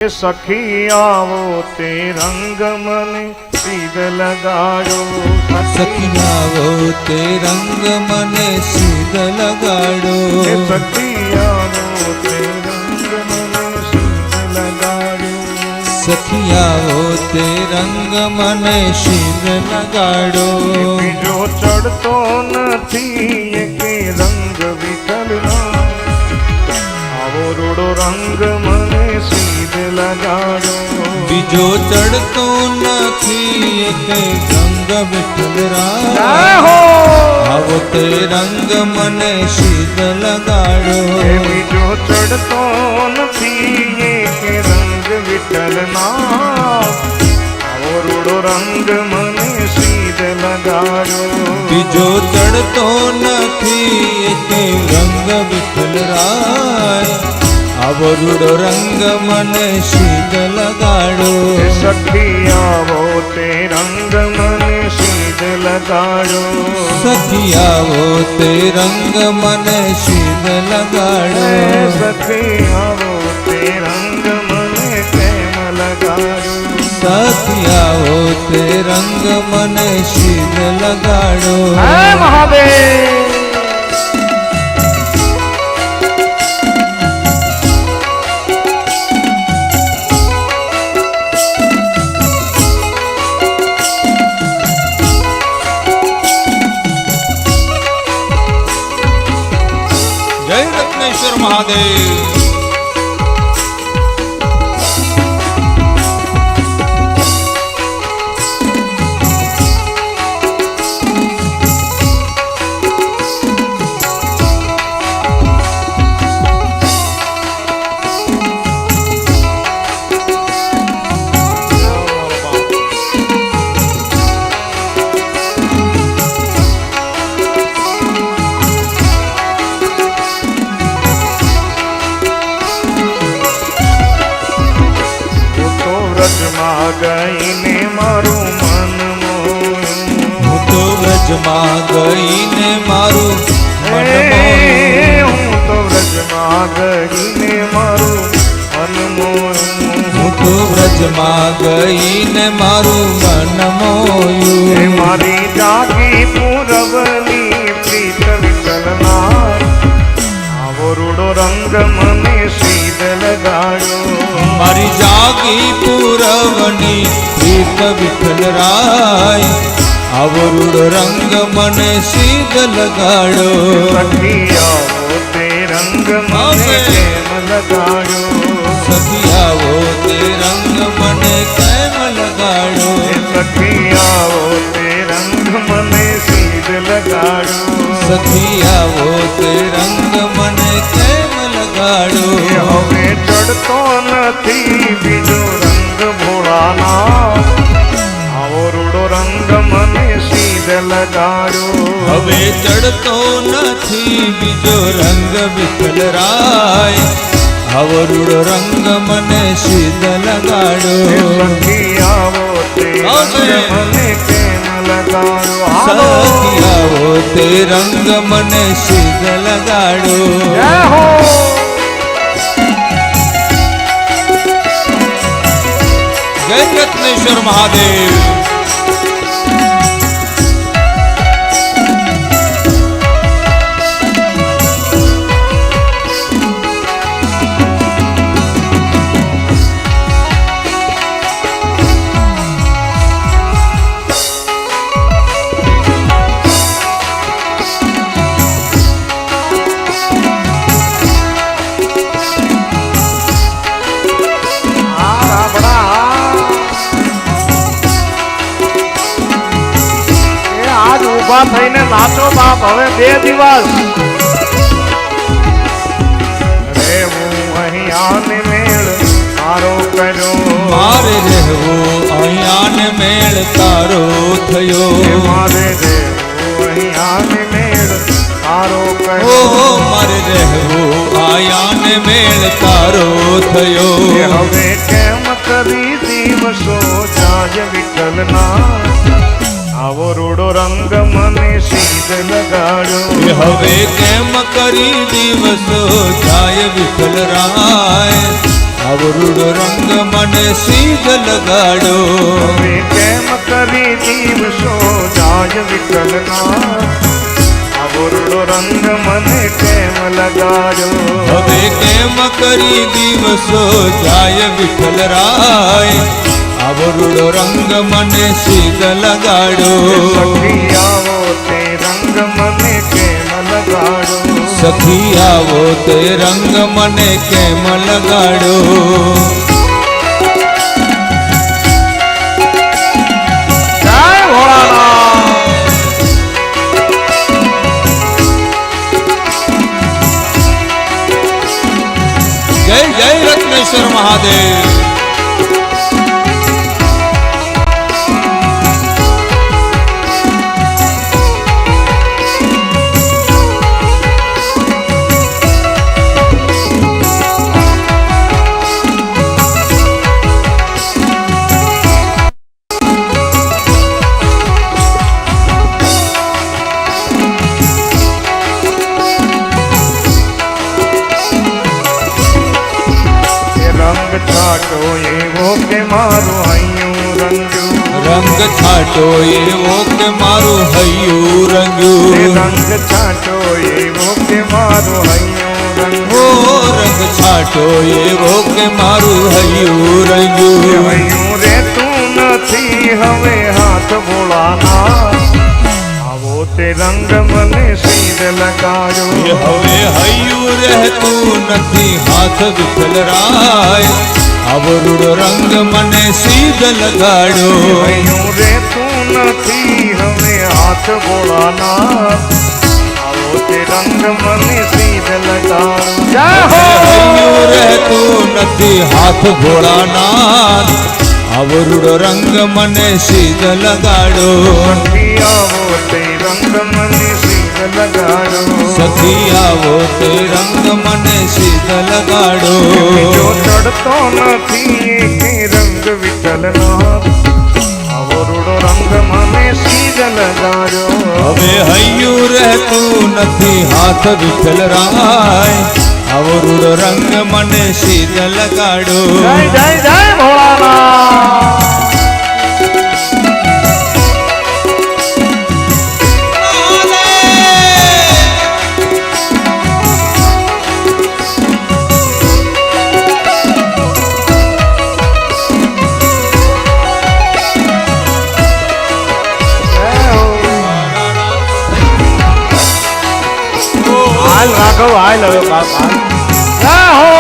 सखी आवो ते रंग मने सीध लगाड़ो। सखी आवो ते रंग मने सीध लगाड़ो। सखी आवो ते रंग मने सीध लगाड़ो। सखी आवो ते रंग मने सीध लगाड़ो। बीजो चढ़तो नथी एके रंग विठलना आवो रूड़ो रंग मने सीध लगाड़ो। बीजो चढ़तो नथी एके रंग विठलरा आवो ते रंग मने सीध लगाड़ो। बीजो चढ़तो नथी एके रंग विठलना आवो रूड़ो रंग मने सीध लगाड़ो। बीजो चढ़तो नथी एके रंग विठलरा आवो रूड़ो रंग मने सीध लगाड़ो। सखी आवो ते रंग मने सीध लगाड़ो। सखी आवो ते रंग मने सीध लगाड़ो। सखी आवो ते रंग मने प्रेम लगाड़ो। सखी आवो ते रंग मने सीध लगाड़ो। महादेव जय रत्नेश्वर महादेव। गईने मारू मन मोह। હું તો વ્રજમાં ગઈને મારું મન મોહ્યું। હું તો વ્રજમાં ગઈને મારું મન મોહ્યું। હું તો વ્રજમાં ગઈને મારું મન મોહ્યું। મારી જાગી પૂરવની પ્રીત વિઠલના આવો રૂડો રંગ મને સીધ લગાડ્યો। મારી જાગી પૂરવની પ્રીત વિઠ્ઠલરાય આવો રૂડો રંગ મને સીધ લગાડો। સખી આવો તે રંગ મને કેમ લગાડ્યો। સખી આવો તે રંગ મને કેમ લગાડો। સખી આવો તે રંગ મને સીધ લગાડ્યો। સખી આવો તે રંગ મને કેમ લગાડો। હવે ચડતો નથી બીજો રંગ ભોળાના આવો રૂડો રંગ મને સીધ લગાડ્યો। હવે ચડતો નથી બીજો રંગ વિઠ્ઠલરાય આવો રૂડો રંગ મને સીધ લગાડો। સખી આવો તે રંગ મને કેમ લગાડો। સખી આવો તે રંગ મને સીધ લગાડો। જય હો જય રત્નેશ્વર મહાદેવ। ઉભા થઈને નાચો બાપ હવે 2 દિવસ રહેવું અહીંયા ને મેળ તારો કર્યો। મારે રહેવો અહીંયા ને મેળ તારો થયો। મારે રહેવું અહીંયા ને મેળ તારો ઓ કર્યો। મારે રહેવો આયા ને મેળ તારો થયો। હવે કેમ કરી દિવસો જાય વિઠ્ઠલના આવો રૂડો રંગ મને સીધ લગાડ્યો। હવે કેમ કરી દિવસો જાય વિઠ્ઠલરાય અવરુડ રંગ મને સીધ લગાડો. હવે કેમ કરી દિવસો જાય વિઠ્ઠલના અવરુડો રંગ મને કેમ લગાડ્યો. હવે કેમ કરી દિવસો જાય વિઠ્ઠલ રાય, અવરુડો રંગ મને સીધ લગાડો. સખી આવો તે રંગ મને કેમ લગાડો. સખી આવો તે રંગ મને કેમ લગાડો. જય ભોળાનાથ. જય જય રત્નેશ્વર મહાદેવ. રંગ છાટો એવો કે મારું હૈયું રંગ્યું. રંગ છાટો એવો કે મારું હૈયું રંગ્યું. રંગ છાટો એવો કે મારું હૈયું ઓ રંગ્યું. રંગ છાટો એવો કે મારું હૈયું રંગ્યું. હૈયું રેતું નથી હવે હાથ ભોળાનાથ આવો તે રંગ મને સીધ લગાડો. હવે હૈયું રહેતું નથી હાથ વિઠ્ઠલ રાય, અવરુડ રંગ મને સીધ લગાડો. હૈયું રેતું નથી હવે હાથ ભોળાનાથ આવો તે રંગ મને સીધ લગાડો. જય હો. હૈયું રહેતું નથી હાથ ભોળાનાથ, અવરુડ રંગ મને સીધ લગાડો. સખી આવો તે રંગ મને સીધ લગાડો. સખી આવો તે રંગ મને સીધ લગાડો. બીજો ચડતો નથી કે રંગ વિઠ્ઠલનાથ આવો રૂડો રંગ મને સીધ લગાડો. હવે હૈયું રહેતું નથી હાથ વિઠ્ઠલ રાય, અવરુડ રંગ મને સીધ લગાડો. જય જય જય ભોળાનાથ. હાલ રાઘવ હાલ હવે બાપ હાલ. જય હો.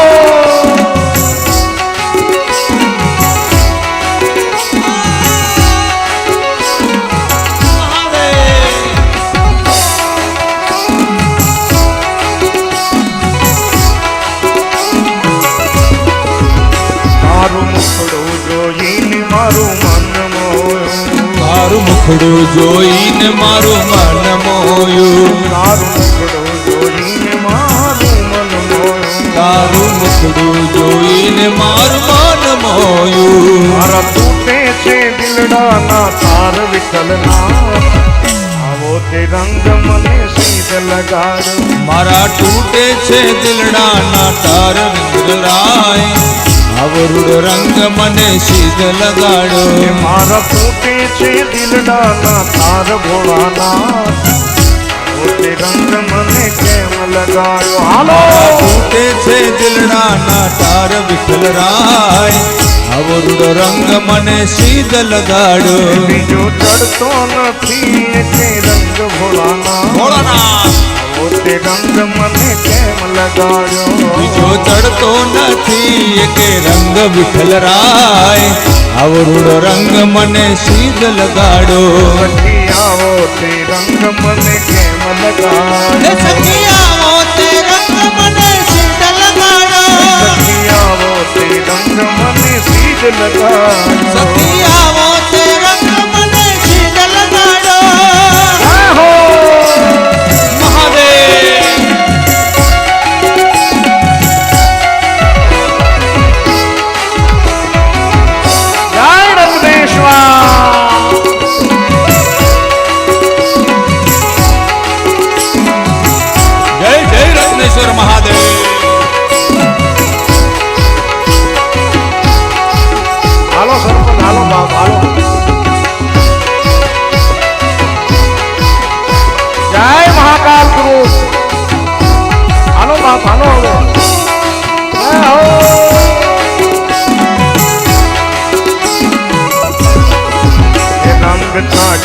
તારું મુખડું જોઈને મારું મન મોયું. તારું મુખડું જોઈને મારું મન મોયું. તારું મુખડું જોઈને મારું મન મોયું. તારું મુખડું જોઈને મારું મન મોયું. મારા તૂટે છે દિલડાના તાર વિઠ્ઠલના આવો તે રંગ મને સીધ લગાડો. મારા તૂટે છે દિલડાના તાર વિઠ્ઠલ રાય, અવરુડ રંગ મને સીધ લગાડો. મારા તૂટે છે દિલડાના તાર ભોળાના આવો તે રંગ મને કેમ લગાડ્યો. હાલો. તૂટે છે દિલડાના તાર વિઠ્ઠલ રાય, અવરુડ રંગ મને સીધ લગાડો. બીજો ચડતો નથી કે રંગ ભોળાના ભોળાનાથ આવો તે રંગ મને કેમ લગાડ્યો. બીજો ચડતો નથી કે રંગ વિઠ્ઠલ રાય, અવરુડ રંગ મને સીધ લગાડો. સખી આવો તે રંગ મને કેમ લગાડ્યો. સખી આવો તે રંગ મને સીધ લગાડો. સખી આવો તે રંગ મને સીધ લગાડ્યો. સખી આવો તે રંગ મને સીધ લગાડો. જય હો. મહાદેવ. જય રત્નેશ્વર. જય જય રત્નેશ્વર મહાદેવ.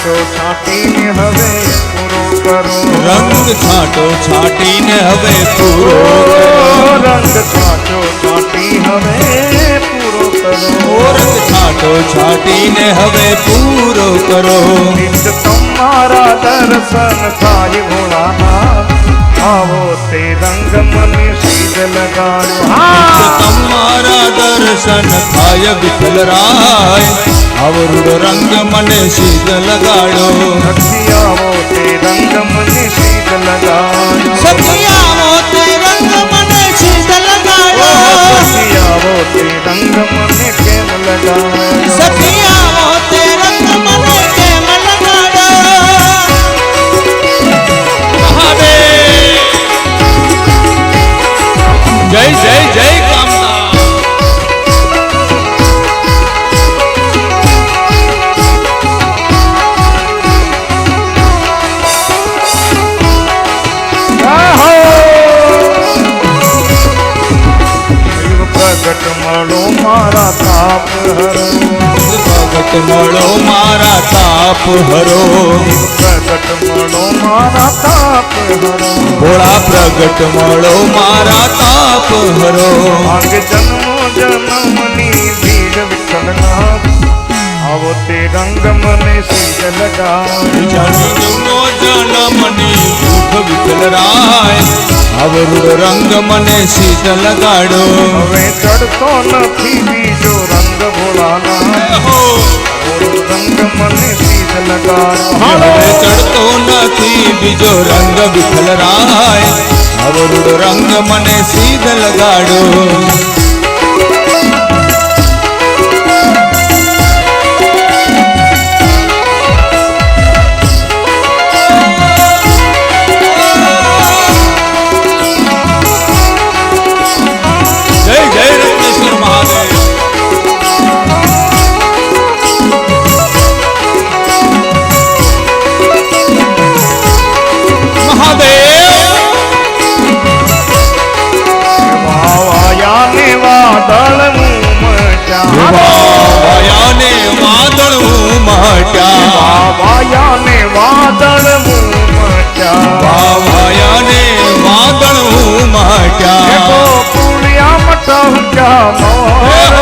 છાંટો છાંટીને હવે પૂરો કરો રંગ છાંટો છાંટીને હવે પૂરો રંગ છાંટો છાંટી હવે પૂરો કરો રંગ છાંટો છાંટીને હવે પૂરો કરો નિત તમારા દર્શન થાય ભોળાનાથ આવો તે રંગ મને સીધ લગાડ્યો તમારા દર્શન થાય વિઠ્ઠલ રાય અવરુડ રંગ મને સીધ લગાડો સખી આવો તે રંગ મને સીધ લગાડ્યો સખી આવો તે રંગ મને સીધ લગાડો સખી આવો તે રંગ મને કેમ લગાડ્યો સખી આવો તે રંગ મને કેમ લગાડો મહાદેવ જય જય જય કામના પ્રગટ મળો મારા તાપ હરો ભગત મળો મારા તાપ હરો પ્રગટ મળો મારા તાપ હરો ભોળા પ્રગટ મળો મારા તાપ હરો ભાગ જન્મો જન્મની ભીડ વિઠ્ઠલનાથ આવો તે રંગ મને સીધ લગાડ્યો જન્મો જન્મની દુઃખ વિઠ્ઠલ રાય અવરુડ રંગ મને સીધ લગાડો હવે ચડતો નથી બીજો રંગ ભોળાનાથ રંગ મને સીધ લગાડ્યો હવે ચડતો નથી બીજો રંગ વિઠ્ઠલ રાય અવરુડ રંગ મને સીધ લગાડો જય જય રત્નેશ્વર મહાદેવ વાવાયાને વાદળ ઉમટ્યા વાયાને વાદળ ઉમટ્યા વાવાયાને વાદળ ઉમટ્યા વાયાને વાદળ ઉમટ્યા પુણ્યા મટહ્યા મોર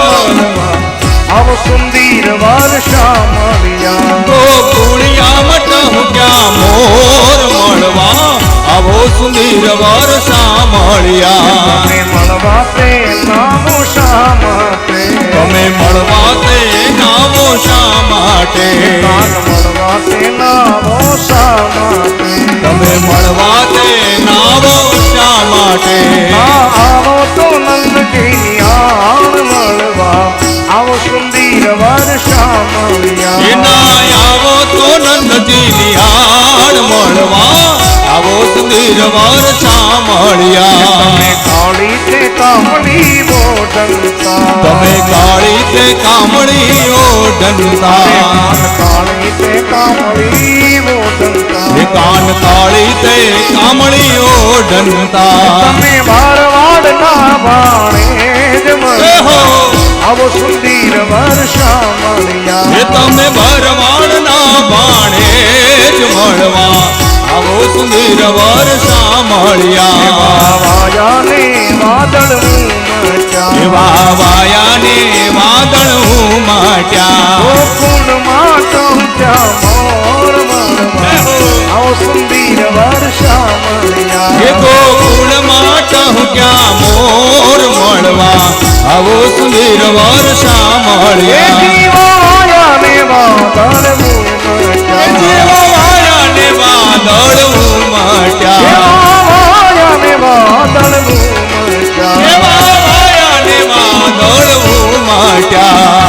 આવ સુંદર વર્ષા મળ્યા ગોકુળિયા મટહ્યા મોર મળવા આવો સુંદર વર્ષા મળ્યા તમે મળવા તે નામો શા માટે તમે મળવા તે નામો શા માટે કાન મળવા તે નામો શા માટે તમે મળવા તે નામો શા માટે આવો તો નંદજીની આણ મળવા આવો સુંદર વર્ષા મળ્યા એના આવો તો નંદજી નિહાળ મળવા આવો સુંદર વર્ષા મળ્યા તમે કાળી તે કામળી બોડંતા તમે કાળી તે કામળી ઓઢનતા કાળી તે કામળી બોડંતા એ કાન કાળી તે કામળી ઓઢનતા તમે બારવાડ ના ભાણે જ મળ્યા આવો સુંદર વર્ષા મળ્યા એ તમે ભરવાડના ભાણે જ મળવા આવો સુંદર વર્ષા મળ્યા વાયાને વાદળ ઉમટ્યા એવા વાયાને વાદળ ઉમટ્યા ગોકુળમાં ટહુક્યા મોર મળવા આવો સુંદર વર્ષા મળ્યા એ ગોકુળમાં ટહુક્યા મોર મળવા આવો સુંદર વર્ષા મળ્યા જીવાયાને વાદળ ઉમટ્યા જેવા વાયાને વાદળ ઉમટ્યા વાયાને વાદળ ઉમટ્યા એવા વાયાને વાદળ ઉમટ્યા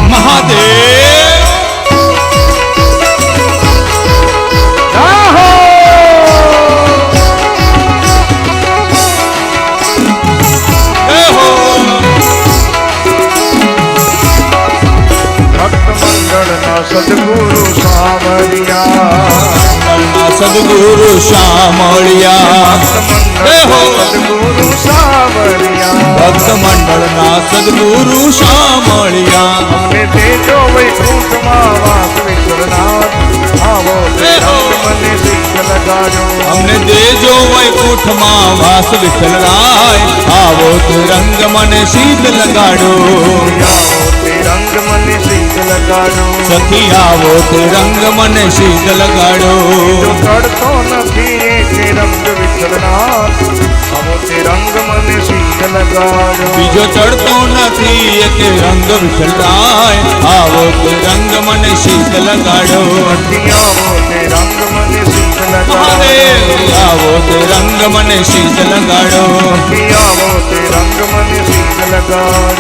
મહાદેવ આહો જય હો ભક્ત મંડળના સદગુરુ સાવરિયા સદગુરુ શામળિયા ભક્ત મંડળના સદગુરુ સાવરિયા ભક્ત મંડળના સદગુરુ સાંભળ્યા અમને દેજો વૈકુંઠમાં વાસ વિઠ્ઠલનાથ આવો તે રંગ મને શીશ લગાડો અમને દેજો વૈકુંઠમાં વાસ વિઠ્ઠલરાય આવો તે રંગ મને શીશ લગાડો આવો તે રંગ મને શીશ લગાડો સખી આવો તે રંગ મને શીશ લગાડો જો ચડતો નથી એ રંગ વિઠ્ઠલનાથ આવો તે રંગ મને શીશ લગાડો બીજો ચડતો નથી એક રંગ વિઠ્ઠલરાય આવો તે રંગ મને શીશ લગાડો નથી આવો તે રંગ મને શીશ લગાડો મહાદેવ આવો તે રંગ મને શીશ લગાડો નથી આવો તે રંગ મને શીશ લગાડો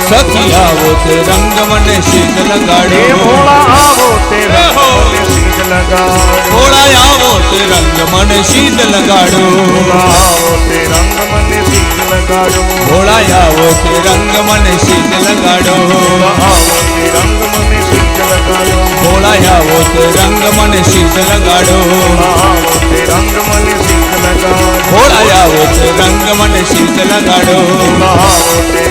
સખી આવો તે રંગ મને શીશ લગાડો એ ભોળા આવો તે રંગ મને શીશ લગાડો ભોળા આવો તે રંગ મને શીશ લગાડો ભોળા આવો તે રંગ મને શીશ લગાડો ભોળા આવો તે રંગ મને શીશ લગાડો ભોળા આવો તે રંગ મને શીશ લગાડો ભોળા આવો તે રંગ મને શીશ લગાડો ભોળા આવો તે રંગ મને શીશ લગાડો ભોળા આવો તે રંગ મને શીશ લગાડો ભોળા આવો તે